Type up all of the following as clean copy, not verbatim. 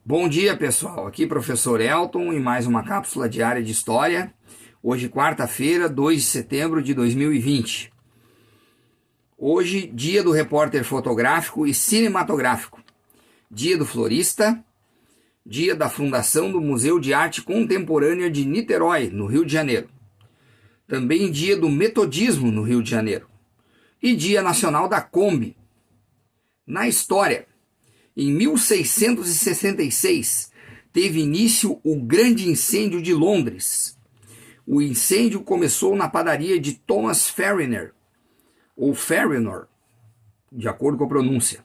Bom dia, pessoal. Aqui professor Elton em mais uma cápsula diária de história. Hoje, quarta-feira, 2 de setembro de 2020. Hoje, dia do repórter fotográfico e cinematográfico. Dia do florista. Dia da fundação do Museu de Arte Contemporânea de Niterói, no Rio de Janeiro. Também dia do metodismo no Rio de Janeiro. E dia nacional da Kombi. Na história, em 1666, teve início o Grande Incêndio de Londres. O incêndio começou na padaria de Thomas Farrier, ou Farrier, de acordo com a pronúncia,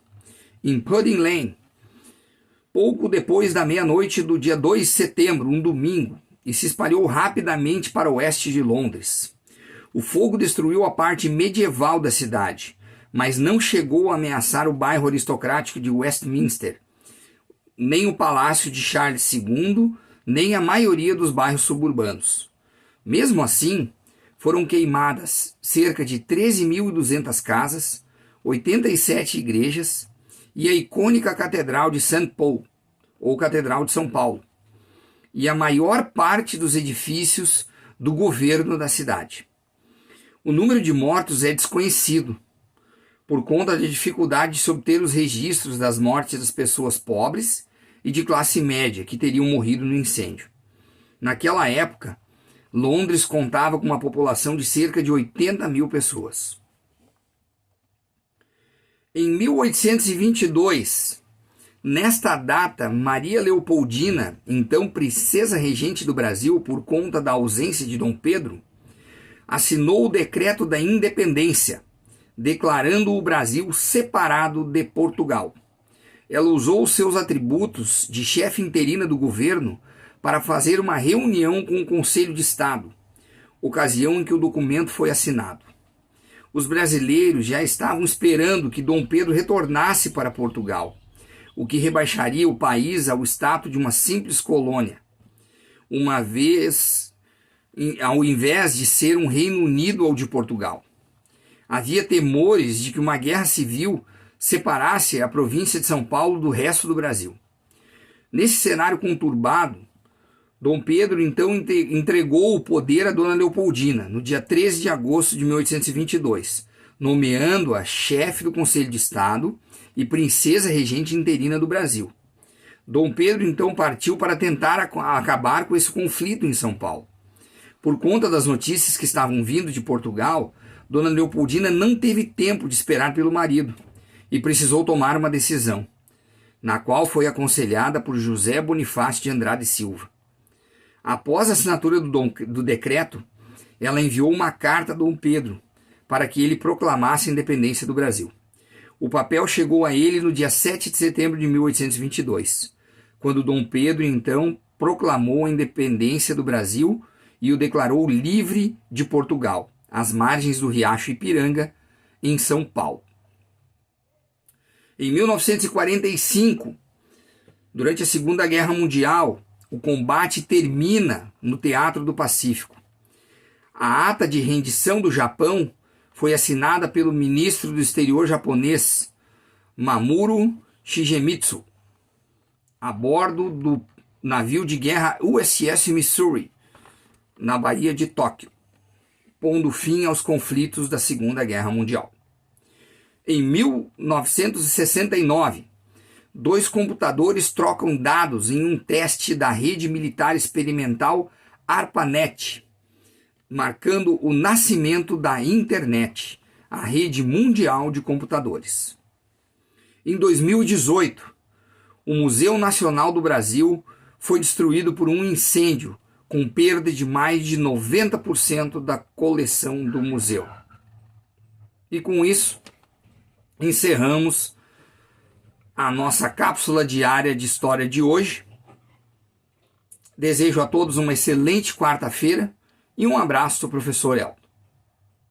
em Pudding Lane, pouco depois da meia-noite do dia 2 de setembro, um domingo, e se espalhou rapidamente para o oeste de Londres. O fogo destruiu a parte medieval da cidade, mas não chegou a ameaçar o bairro aristocrático de Westminster, nem o palácio de Charles II, nem a maioria dos bairros suburbanos. Mesmo assim, foram queimadas cerca de 13.200 casas, 87 igrejas e a icônica Catedral de St. Paul, ou Catedral de São Paulo, e a maior parte dos edifícios do governo da cidade. O número de mortos é desconhecido, por conta da dificuldade de se obter os registros das mortes das pessoas pobres e de classe média que teriam morrido no incêndio. Naquela época, Londres contava com uma população de cerca de 80 mil pessoas. Em 1822, nesta data, Maria Leopoldina, então princesa regente do Brasil por conta da ausência de Dom Pedro, assinou o Decreto da Independência, declarando o Brasil separado de Portugal. Ela usou seus atributos de chefe interina do governo para fazer uma reunião com o Conselho de Estado, ocasião em que o documento foi assinado. Os brasileiros já estavam esperando que Dom Pedro retornasse para Portugal, o que rebaixaria o país ao status de uma simples colônia, ao invés de ser um Reino Unido ao de Portugal. Havia temores de que uma guerra civil separasse a província de São Paulo do resto do Brasil. Nesse cenário conturbado, Dom Pedro então entregou o poder a Dona Leopoldina, no dia 13 de agosto de 1822, nomeando-a chefe do Conselho de Estado e princesa regente interina do Brasil. Dom Pedro então partiu para tentar acabar com esse conflito em São Paulo. Por conta das notícias que estavam vindo de Portugal, Dona Leopoldina não teve tempo de esperar pelo marido e precisou tomar uma decisão, na qual foi aconselhada por José Bonifácio de Andrade Silva. Após a assinatura do decreto, ela enviou uma carta a Dom Pedro para que ele proclamasse a independência do Brasil. O papel chegou a ele no dia 7 de setembro de 1822, quando Dom Pedro então proclamou a independência do Brasil e o declarou livre de Portugal, às margens do Riacho Ipiranga, em São Paulo. Em 1945, durante a Segunda Guerra Mundial, o combate termina no Teatro do Pacífico. A ata de rendição do Japão foi assinada pelo ministro do exterior japonês, Mamoru Shigemitsu, a bordo do navio de guerra USS Missouri, na Baía de Tóquio, pondo fim aos conflitos da Segunda Guerra Mundial. Em 1969, 2 computadores trocam dados em um teste da rede militar experimental ARPANET, marcando o nascimento da Internet, a rede mundial de computadores. Em 2018, o Museu Nacional do Brasil foi destruído por um incêndio, com perda de mais de 90% da coleção do museu. E com isso, encerramos a nossa cápsula diária de história de hoje. Desejo a todos uma excelente quarta-feira e um abraço do professor El.